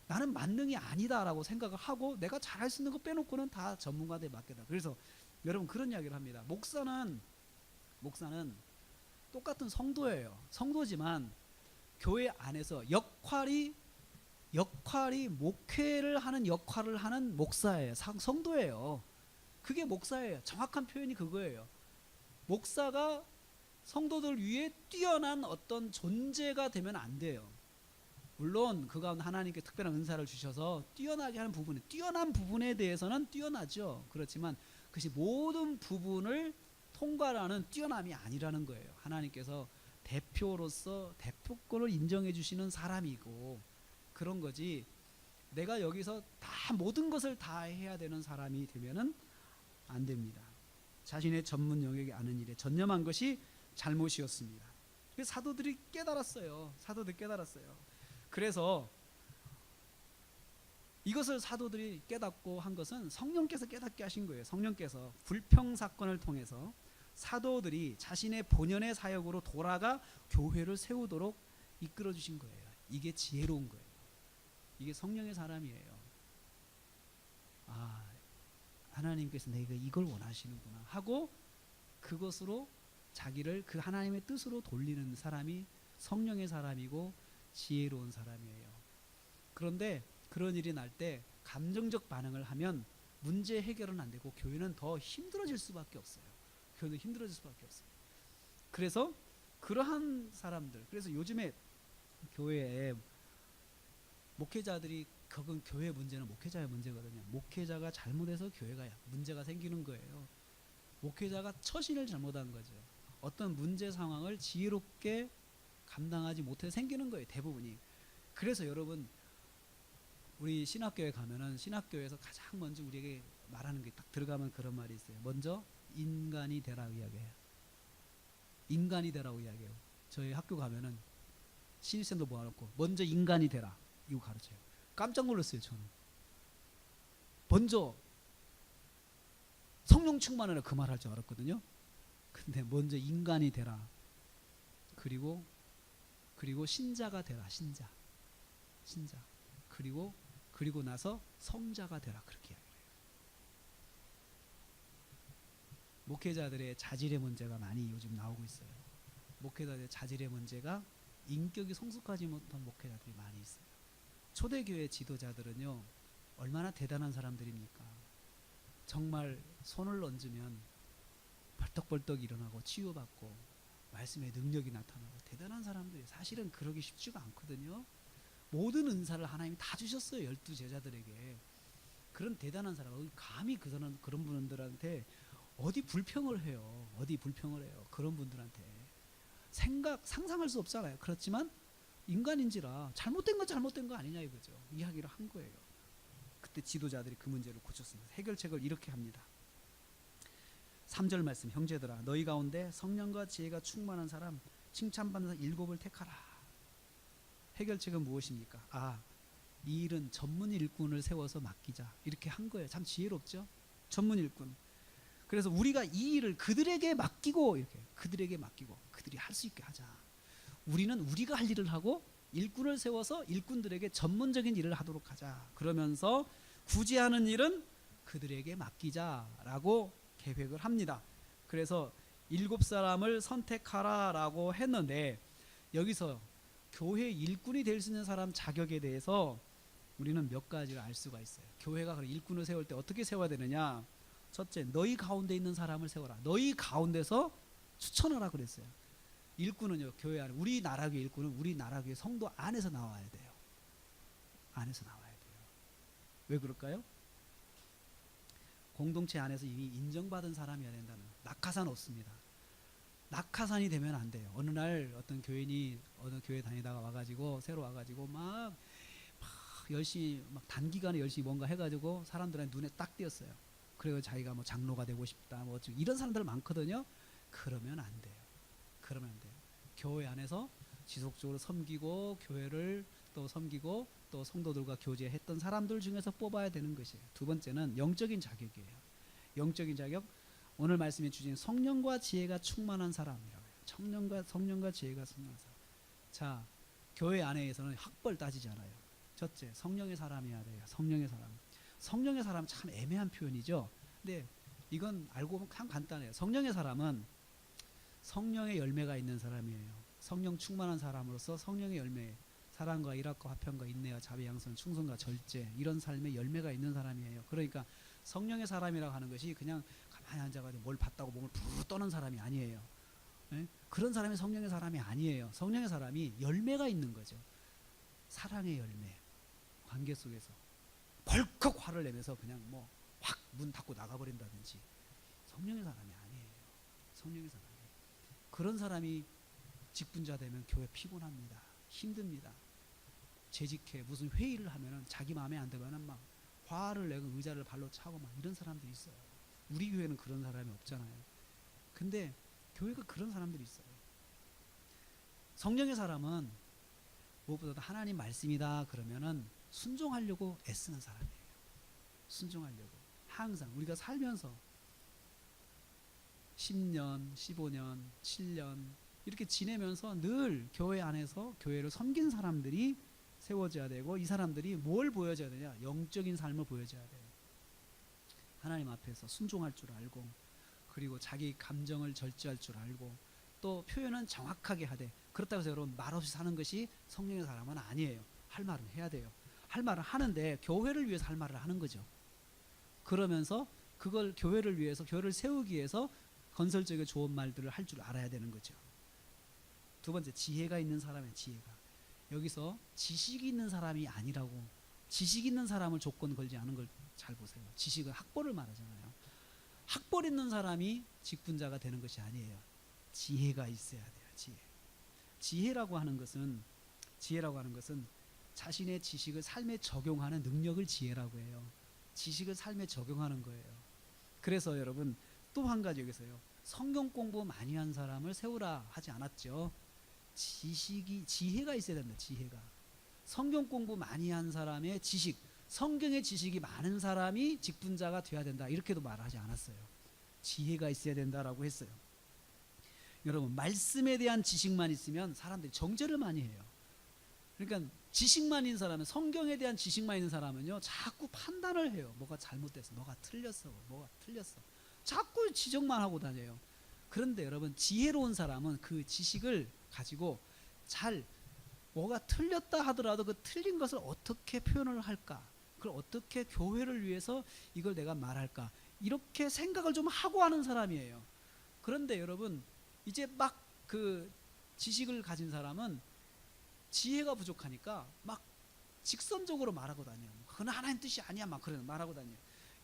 나는 만능이 아니다라고 생각을 하고 내가 잘할 수 있는 거 빼놓고는 다 전문가들에 맡겨다. 그래서 여러분 그런 이야기를 합니다. 목사는 똑같은 성도예요. 성도지만 교회 안에서 역할이 목회를 하는 역할을 하는 목사예요. 성도예요. 그게 목사예요. 정확한 표현이 그거예요. 목사가 성도들 위에 뛰어난 어떤 존재가 되면 안 돼요. 물론 그 가운데 하나님께 특별한 은사를 주셔서 뛰어나게 하는 부분에, 뛰어난 부분에 대해서는 뛰어나죠. 그렇지만 그것이 모든 부분을 통과하는 뛰어남이 아니라는 거예요. 하나님께서 대표로서 대표권을 인정해 주시는 사람이고 그런 거지, 내가 여기서 다 모든 것을 다 해야 되는 사람이 되면은 안 됩니다. 자신의 전문 영역에 아는 일에 전념한 것이 잘못이었습니다. 그래서 사도들이 깨달았어요. 사도들이 깨달았어요. 그래서 이것을 사도들이 깨닫고 한 것은 성령께서 깨닫게 하신 거예요. 성령께서 불평 사건을 통해서 사도들이 자신의 본연의 사역으로 돌아가 교회를 세우도록 이끌어 주신 거예요. 이게 지혜로운 거예요. 이게 성령의 사람이에요. 아, 하나님께서 내가 이걸 원하시는구나 하고 그것으로 자기를 그 하나님의 뜻으로 돌리는 사람이 성령의 사람이고 지혜로운 사람이에요. 그런데 그런 일이 날 때 감정적 반응을 하면 문제 해결은 안 되고 교회는 더 힘들어질 수밖에 없어요. 교회는 힘들어질 수밖에 없어요. 그래서 그러한 사람들, 그래서 요즘에 교회에 목회자들이 겪은 교회 문제는 목회자의 문제거든요. 목회자가 잘못해서 교회가 문제가 생기는 거예요. 목회자가 처신을 잘못한 거죠. 어떤 문제 상황을 지혜롭게 감당하지 못해 생기는 거예요. 대부분이. 그래서 여러분, 우리 신학교에 가면은 신학교에서 가장 먼저 우리에게 말하는 게 딱 들어가면 그런 말이 있어요. 먼저 인간이 되라고 이야기해요. 인간이 되라고 이야기해요. 저희 학교 가면은 신입생도 모아놓고 먼저 인간이 되라 이거 가르쳐요. 깜짝 놀랐어요. 저는 먼저 성령 충만하라 그 말 할 줄 알았거든요. 근데 먼저 인간이 되라. 그리고 신자가 되라. 신자. 그리고 나서 성자가 되라. 그렇게 이야기해요. 목회자들의 자질의 문제가 많이 요즘 나오고 있어요. 목회자들의 자질의 문제가 인격이 성숙하지 못한 목회자들이 많이 있어요. 초대교회 지도자들은요, 얼마나 대단한 사람들입니까? 정말 손을 얹으면 벌떡벌떡 일어나고 치유받고 말씀의 능력이 나타나고 대단한 사람들이 사실은 그러기 쉽지가 않거든요. 모든 은사를 하나님이 다 주셨어요. 12제자들에게. 그런 대단한 사람, 감히 그런 분들한테 어디 불평을 해요. 그런 분들한테 상상할 수 없잖아요. 그렇지만 인간인지라 잘못된 거 아니냐 이거죠. 이야기를 한 거예요. 그때 지도자들이 그 문제를 고쳤습니다. 해결책을 이렇게 합니다. 3절 말씀, 형제들아 너희 가운데 성령과 지혜가 충만한 사람, 칭찬받는 사람 7을 택하라. 해결책은 무엇입니까? 이 일은 전문 일꾼을 세워서 맡기자. 이렇게 한 거예요. 참 지혜롭죠? 전문 일꾼. 그래서 우리가 이 일을 그들에게 맡기고 그들이 할 수 있게 하자. 우리는 우리가 할 일을 하고 일꾼을 세워서 일꾼들에게 전문적인 일을 하도록 하자. 그러면서 굳이 하는 일은 그들에게 맡기자라고 계획을 합니다. 그래서 7사람을 선택하라라고 했는데 여기서 교회 일꾼이 될 수 있는 사람 자격에 대해서 우리는 몇 가지를 알 수가 있어요. 교회가 일꾼을 세울 때 어떻게 세워야 되느냐? 첫째, 너희 가운데 있는 사람을 세워라. 너희 가운데서 추천하라 그랬어요. 일꾼은요, 교회 안에, 우리 나라교회 일꾼은 우리 나라교회 성도 안에서 나와야 돼요. 안에서 나와야 돼요. 왜 그럴까요? 공동체 안에서 이미 인정받은 사람이어야 된다는, 낙하산 없습니다. 낙하산이 되면 안 돼요. 어느 날 어떤 교인이 어느 교회 다니다가 와가지고 새로 와가지고 막 열심히 막 단기간에 열심히 뭔가 해가지고 사람들의 눈에 딱 띄었어요. 그리고 자기가 뭐 장로가 되고 싶다 뭐 이런 사람들 많거든요. 그러면 안 돼요. 교회 안에서 지속적으로 섬기고 교회를 또 섬기고 또 성도들과 교제했던 사람들 중에서 뽑아야 되는 것이에요. 두 번째는 영적인 자격이에요. 영적인 자격, 오늘 말씀해 주신 성령과 지혜가 충만한 사람이라고 해요. 성령과 지혜가 충만한 사람. 자, 교회 안에서는 학벌 따지지 않아요. 첫째, 성령의 사람이어야 돼요. 성령의 사람 참 애매한 표현이죠. 근데 이건 알고 보면 참 간단해요. 성령의 사람은 성령의 열매가 있는 사람이에요. 성령 충만한 사람으로서 성령의 열매, 사랑과 일합과 화평과 인내와 자비 양선 충성과 절제, 이런 삶의 열매가 있는 사람이에요. 그러니까 성령의 사람이라고 하는 것이 그냥 가만히 앉아가지고 뭘 봤다고 몸을 부르르 떠는 사람이 아니에요. 네? 그런 사람이 성령의 사람이 아니에요. 성령의 사람이 열매가 있는 거죠. 사랑의 열매, 관계 속에서 벌컥 화를 내면서 그냥 뭐 확 문 닫고 나가버린다든지, 성령의 사람이 아니에요. 성령의 사람이. 그런 사람이 직분자 되면 교회 피곤합니다. 힘듭니다. 재직해 무슨 회의를 하면은 자기 마음에 안 들면은 막 화를 내고 의자를 발로 차고 막 이런 사람들이 있어요. 우리 교회는 그런 사람이 없잖아요. 근데 교회가 그런 사람들이 있어요. 성령의 사람은 무엇보다도 하나님 말씀이다 그러면은 순종하려고 애쓰는 사람이에요. 순종하려고. 항상 우리가 살면서 10년, 15년, 7년 이렇게 지내면서 늘 교회 안에서 교회를 섬긴 사람들이 세워져야 되고, 이 사람들이 뭘 보여줘야 되냐? 영적인 삶을 보여줘야 돼요. 하나님 앞에서 순종할 줄 알고, 그리고 자기 감정을 절제할 줄 알고, 또 표현은 정확하게 하되, 그렇다고 해서 여러분 말없이 사는 것이 성령의 사람은 아니에요. 할 말은 해야 돼요. 할 말을 하는데 교회를 위해서 할 말을 하는 거죠. 그러면서 그걸 교회를 위해서, 교회를 세우기 위해서 건설적인 좋은 말들을 할 줄 알아야 되는 거죠. 두 번째, 지혜가 있는 사람의 지혜가. 여기서 지식이 있는 사람이 아니라고, 지식 있는 사람을 조건 걸지 않은 걸 잘 보세요. 지식은 학벌을 말하잖아요. 학벌 있는 사람이 직분자가 되는 것이 아니에요. 지혜가 있어야 돼요. 지혜라고 하는 것은 자신의 지식을 삶에 적용하는 능력을 지혜라고 해요. 지식을 삶에 적용하는 거예요. 그래서 여러분 또 한 가지 여기서요. 성경 공부 많이 한 사람을 세우라 하지 않았죠. 지혜가 있어야 된다. 지혜가. 성경 공부 많이 한 사람의 지식, 성경의 지식이 많은 사람이 직분자가 돼야 된다. 이렇게도 말하지 않았어요. 지혜가 있어야 된다라고 했어요. 여러분 말씀에 대한 지식만 있으면 사람들이 정죄를 많이 해요. 그러니까 지식만 있는 사람은, 성경에 대한 지식만 있는 사람은요 자꾸 판단을 해요. 뭐가 잘못됐어, 뭐가 틀렸어. 자꾸 지적만 하고 다녀요. 그런데 여러분 지혜로운 사람은 그 지식을 가지고 잘, 뭐가 틀렸다 하더라도 그 틀린 것을 어떻게 표현을 할까, 그걸 어떻게 교회를 위해서 이걸 내가 말할까, 이렇게 생각을 좀 하고 하는 사람이에요. 그런데 여러분 이제 막 그 지식을 가진 사람은 지혜가 부족하니까 막 직선적으로 말하고 다녀요. 그건 하나님 뜻이 아니야 막 그런 말하고 다녀요.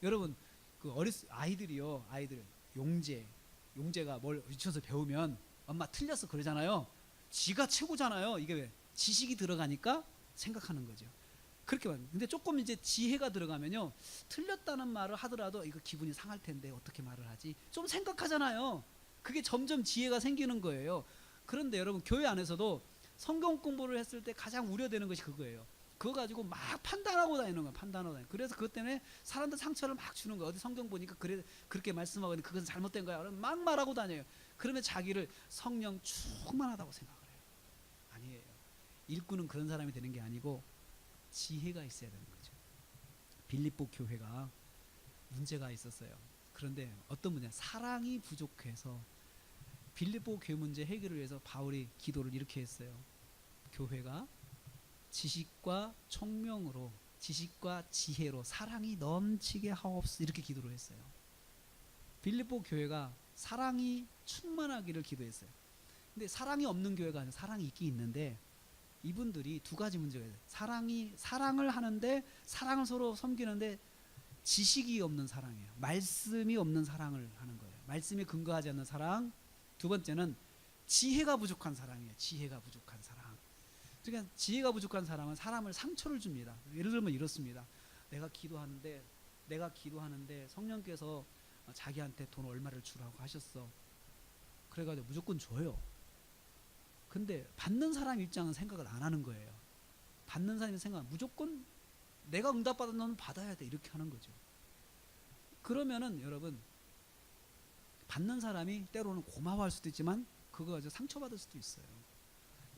여러분 그 아이들이요, 아이들 용재가 뭘 유치원에서 배우면 엄마 틀렸어 그러잖아요. 지가 최고잖아요. 이게 왜? 지식이 들어가니까 생각하는 거죠. 그렇게 말해요. 근데 조금 이제 지혜가 들어가면요, 틀렸다는 말을 하더라도 이거 기분이 상할 텐데 어떻게 말을 하지? 좀 생각하잖아요. 그게 점점 지혜가 생기는 거예요. 그런데 여러분 교회 안에서도 성경 공부를 했을 때 가장 우려되는 것이 그거예요. 그거 가지고 막 판단하고 다니는 거야. 판단하고 다니는. 그래서 그것 때문에 사람들 상처를 막 주는 거야. 어디 성경 보니까 그렇게 말씀하고 있는데 그건 잘못된 거야. 그러면 막 말하고 다녀요. 그러면 자기를 성령 충만하다고 생각을 해요. 아니에요. 일꾼은 그런 사람이 되는 게 아니고 지혜가 있어야 되는 거죠. 빌립보 교회가 문제가 있었어요. 그런데 어떤 문제? 사랑이 부족해서 빌립보 교회 문제 해결을 위해서 바울이 기도를 이렇게 했어요. 교회가 지식과 총명으로, 지식과 지혜로 사랑이 넘치게 하옵소서, 이렇게 기도를 했어요. 빌립보 교회가 사랑이 충만하기를 기도했어요. 근데 사랑이 없는 교회가 아니라 사랑이 있긴 있는데, 이분들이 두 가지 문제가 있어요. 사랑을 하는데, 사랑을 서로 섬기는데 지식이 없는 사랑이에요. 말씀이 없는 사랑을 하는 거예요. 말씀에 근거하지 않는 사랑. 두 번째는 지혜가 부족한 사랑이에요. 지혜가 부족한 사랑. 그러니까 지혜가 부족한 사람은 사람을 상처를 줍니다. 예를 들면 이렇습니다. 내가 기도하는데 성령께서 자기한테 돈 얼마를 주라고 하셨어. 그래가지고 무조건 줘요. 근데 받는 사람 입장은 생각을 안 하는 거예요. 받는 사람의 생각은 무조건 내가 응답받은 놈은 받아야 돼, 이렇게 하는 거죠. 그러면은 여러분 받는 사람이 때로는 고마워할 수도 있지만 그거 가지고 상처받을 수도 있어요.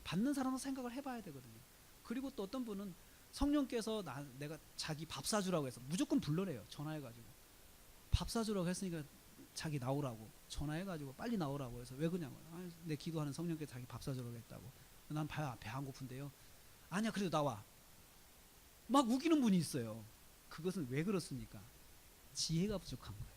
받는 사람은 생각을 해봐야 되거든요. 그리고 또 어떤 분은 성령께서 내가 자기 밥 사주라고 해서 무조건 불러내요. 전화해가지고 밥 사주라고 했으니까 자기 나오라고 전화해가지고 빨리 나오라고 해서 왜 그러냐고. 내 기도하는 성령께서 자기 밥 사주라고 했다고. 난 배 안 고픈데요. 아니야 그래도 나와. 막 우기는 분이 있어요. 그것은 왜 그렇습니까? 지혜가 부족한 거예요.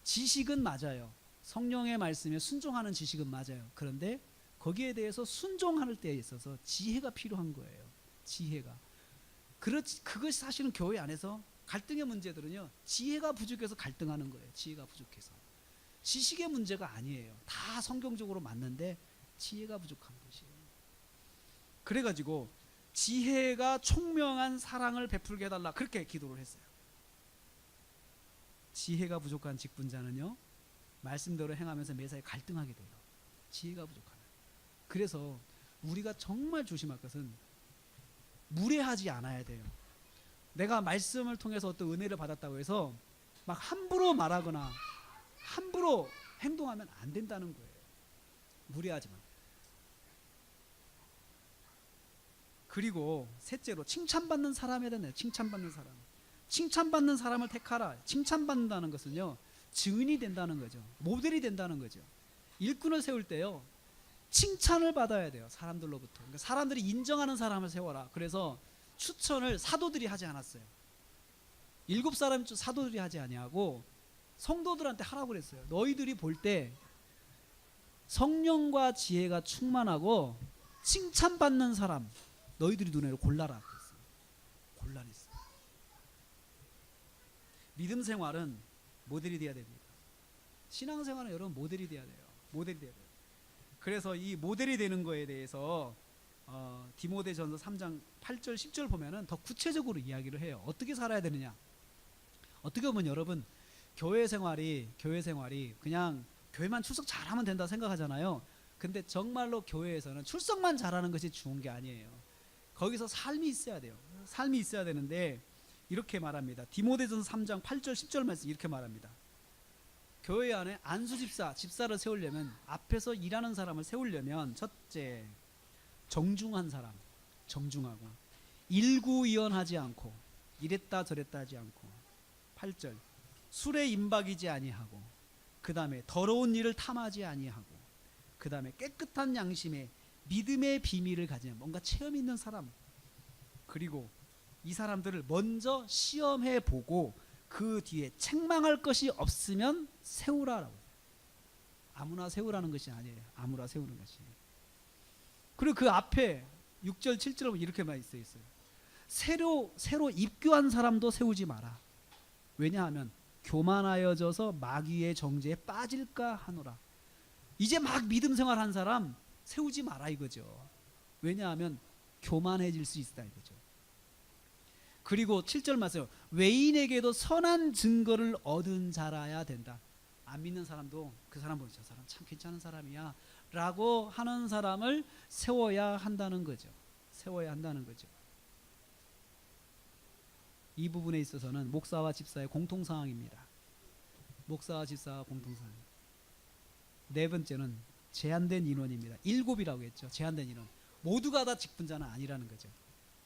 지식은 맞아요. 성령의 말씀에 순종하는 지식은 맞아요. 그런데 거기에 대해서 순종할 때에 있어서 지혜가 필요한 거예요. 지혜가. 그렇지, 그것이 사실은 교회 안에서 갈등의 문제들은요, 지혜가 부족해서 갈등하는 거예요. 지혜가 부족해서. 지식의 문제가 아니에요. 다 성경적으로 맞는데 지혜가 부족한 것이에요. 그래가지고 지혜가 총명한 사랑을 베풀게 해달라, 그렇게 기도를 했어요. 지혜가 부족한 직분자는요, 말씀대로 행하면서 매사에 갈등하게 돼요. 지혜가 부족하면. 그래서 우리가 정말 조심할 것은 무례하지 않아야 돼요. 내가 말씀을 통해서 어떤 은혜를 받았다고 해서 막 함부로 말하거나 함부로 행동하면 안 된다는 거예요. 무례하지만. 그리고 셋째로 칭찬받는 사람에 대한, 칭찬받는 사람. 칭찬받는 사람을 택하라. 칭찬받는다는 것은요, 증인이 된다는 거죠. 모델이 된다는 거죠. 일꾼을 세울 때요, 칭찬을 받아야 돼요. 사람들로부터. 그러니까 사람들이 인정하는 사람을 세워라. 그래서 추천을 사도들이 하지 않았어요. 7사람 사도들이 하지 아니하고 성도들한테 하라고 그랬어요. 너희들이 볼 때 성령과 지혜가 충만하고 칭찬받는 사람 너희들이 눈에로 골라라 그랬어요. 골라냈어요. 믿음 생활은 모델이 돼야 됩니다. 신앙 생활은 여러분 모델이 돼야 돼요. 모델이 돼야 돼요. 그래서 이 모델이 되는 거에 대해서 디모데전서 3장 8절 10절 보면은 더 구체적으로 이야기를 해요. 어떻게 살아야 되느냐. 어떻게 보면 여러분 교회 생활이 그냥 교회만 출석 잘하면 된다 생각하잖아요. 근데 정말로 교회에서는 출석만 잘하는 것이 좋은 게 아니에요. 거기서 삶이 있어야 돼요. 삶이 있어야 되는데 이렇게 말합니다. 디모데전서 3장 8절 10절 말씀 이렇게 말합니다. 교회 안에 안수 집사를 세우려면, 앞에서 일하는 사람을 세우려면, 첫째, 정중한 사람, 정중하고, 일구이연하지 않고, 이랬다 저랬다 하지 않고, 8절, 술에 임박이지 아니하고, 그 다음에 더러운 일을 탐하지 아니하고, 그 다음에 깨끗한 양심에 믿음의 비밀을 가지는 뭔가 체험 있는 사람, 그리고 이 사람들을 먼저 시험해 보고 그 뒤에 책망할 것이 없으면 세우라라고. 아무나 세우라는 것이 아니에요. 아무나 세우는 것이. 그리고 그 앞에 6절 7절 보면 이렇게만 있어요. 새로 입교한 사람도 세우지 마라. 왜냐하면 교만하여져서 마귀의 정죄에 빠질까 하노라. 이제 막 믿음 생활한 사람 세우지 마라 이거죠. 왜냐하면 교만해질 수 있다 이거죠. 그리고 7절 말씀, 외인에게도 선한 증거를 얻은 자라야 된다. 안 믿는 사람도 그 사람 보면 저 사람 참 괜찮은 사람이야 라고 하는 사람을 세워야 한다는 거죠. 세워야 한다는 거죠. 이 부분에 있어서는 목사와 집사의 공통사항입니다. 목사와 집사와 공통사항. 네 번째는 제한된 인원입니다. 7이라고 했죠. 제한된 인원. 모두가 다 직분자는 아니라는 거죠.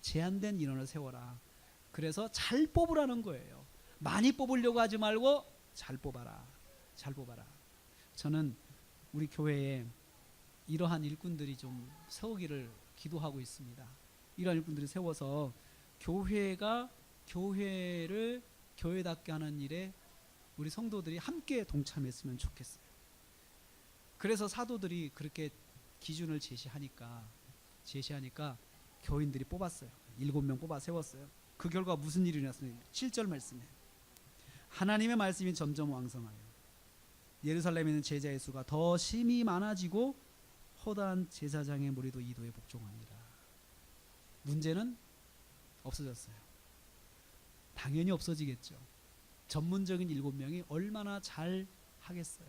제한된 인원을 세워라. 그래서 잘 뽑으라는 거예요. 많이 뽑으려고 하지 말고 잘 뽑아라. 잘 뽑아라. 저는 우리 교회에 이러한 일꾼들이 좀 세우기를 기도하고 있습니다. 이러한 일꾼들이 세워서 교회가 교회를 교회답게 하는 일에 우리 성도들이 함께 동참했으면 좋겠어요. 그래서 사도들이 그렇게 기준을 제시하니까 교인들이 뽑았어요. 7명 뽑아 세웠어요. 그 결과 무슨 일이 일어났습니까? 7절 말씀에 하나님의 말씀이 점점 왕성하여 예루살렘에 있는 제자의 수가 더 심히 많아지고 허다한 제사장의 무리도 이도에 복종합니다. 문제는 없어졌어요. 당연히 없어지겠죠. 전문적인 7명이 얼마나 잘 하겠어요.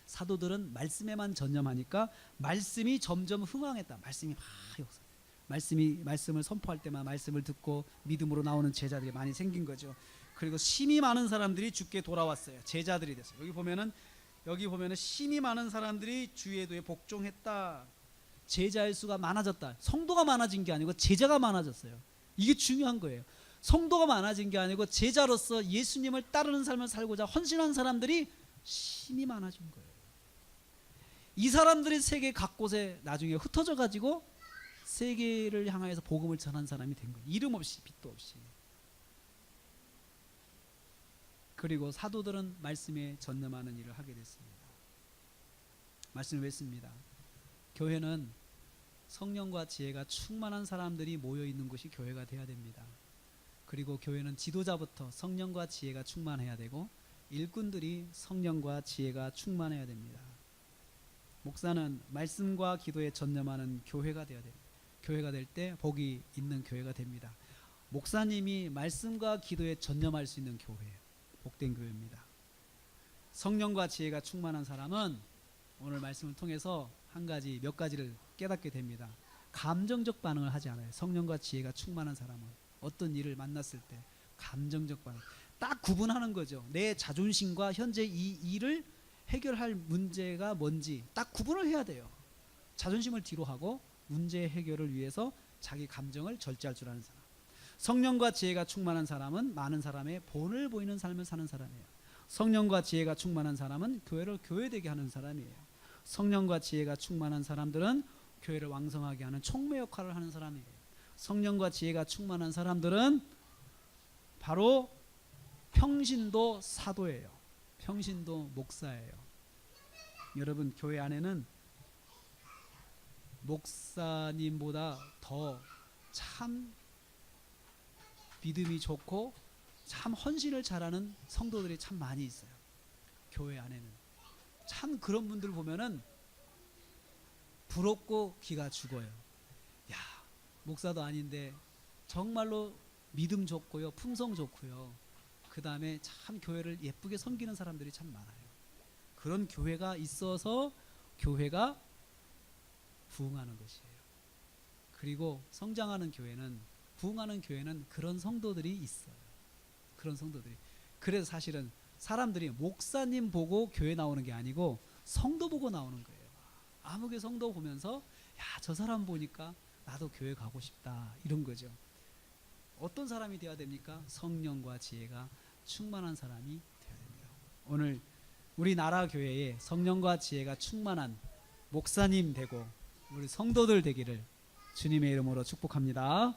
사도들은 말씀에만 전념하니까 말씀이 점점 흥황했다. 말씀이 막 역사. 말씀을 선포할 때만 말씀을 듣고 믿음으로 나오는 제자들이 많이 생긴 거죠. 그리고 심히 많은 사람들이 주께 돌아왔어요. 제자들이 됐어요. 여기 보면은 심히 많은 사람들이 주의 도에 복종했다. 제자의 수가 많아졌다. 성도가 많아진 게 아니고 제자가 많아졌어요. 이게 중요한 거예요. 성도가 많아진 게 아니고 제자로서 예수님을 따르는 삶을 살고자 헌신한 사람들이 심히 많아진 거예요. 이 사람들이 세계 각곳에 나중에 흩어져 가지고 세계를 향하여서 복음을 전한 사람이 된 거예요. 이름 없이 빛도 없이. 그리고 사도들은 말씀에 전념하는 일을 하게 됐습니다. 말씀을 맺습니다. 교회는 성령과 지혜가 충만한 사람들이 모여 있는 곳이 교회가 돼야 됩니다. 그리고 교회는 지도자부터 성령과 지혜가 충만해야 되고 일꾼들이 성령과 지혜가 충만해야 됩니다. 목사는 말씀과 기도에 전념하는 교회가 되어야 됩니다. 교회가 될 때 복이 있는 교회가 됩니다. 목사님이 말씀과 기도에 전념할 수 있는 교회, 복된 교회입니다. 성령과 지혜가 충만한 사람은 오늘 말씀을 통해서 몇 가지를 깨닫게 됩니다. 감정적 반응을 하지 않아요. 성령과 지혜가 충만한 사람은 어떤 일을 만났을 때 감정적 반응, 딱 구분하는 거죠. 내 자존심과 현재 이 일을 해결할 문제가 뭔지 딱 구분을 해야 돼요. 자존심을 뒤로 하고 문제 해결을 위해서 자기 감정을 절제할 줄 아는 사람. 성령과 지혜가 충만한 사람은 많은 사람의 본을 보이는 삶을 사는 사람이에요. 성령과 지혜가 충만한 사람은 교회를 교회되게 하는 사람이에요. 성령과 지혜가 충만한 사람들은 교회를 왕성하게 하는 촉매 역할을 하는 사람이에요. 성령과 지혜가 충만한 사람들은 바로 평신도 사도예요. 평신도 목사예요. 여러분, 교회 안에는 목사님보다 더 참 믿음이 좋고 참 헌신을 잘하는 성도들이 참 많이 있어요. 교회 안에는 참 그런 분들 보면은 부럽고 기가 죽어요. 야, 목사도 아닌데 정말로 믿음 좋고요, 품성 좋고요. 그 다음에 참 교회를 예쁘게 섬기는 사람들이 참 많아요. 그런 교회가 있어서 교회가 부흥하는 것이에요. 그리고 성장하는 교회는, 부흥하는 교회는 그런 성도들이 있어요. 그런 성도들이. 그래서 사실은 사람들이 목사님 보고 교회 나오는 게 아니고 성도 보고 나오는 거예요. 아무개 성도 보면서 야, 저 사람 보니까 나도 교회 가고 싶다, 이런 거죠. 어떤 사람이 되어야 됩니까? 성령과 지혜가 충만한 사람이 되어야 됩니다. 오늘 우리나라 교회에 성령과 지혜가 충만한 목사님 되고 우리 성도들 되기를 주님의 이름으로 축복합니다.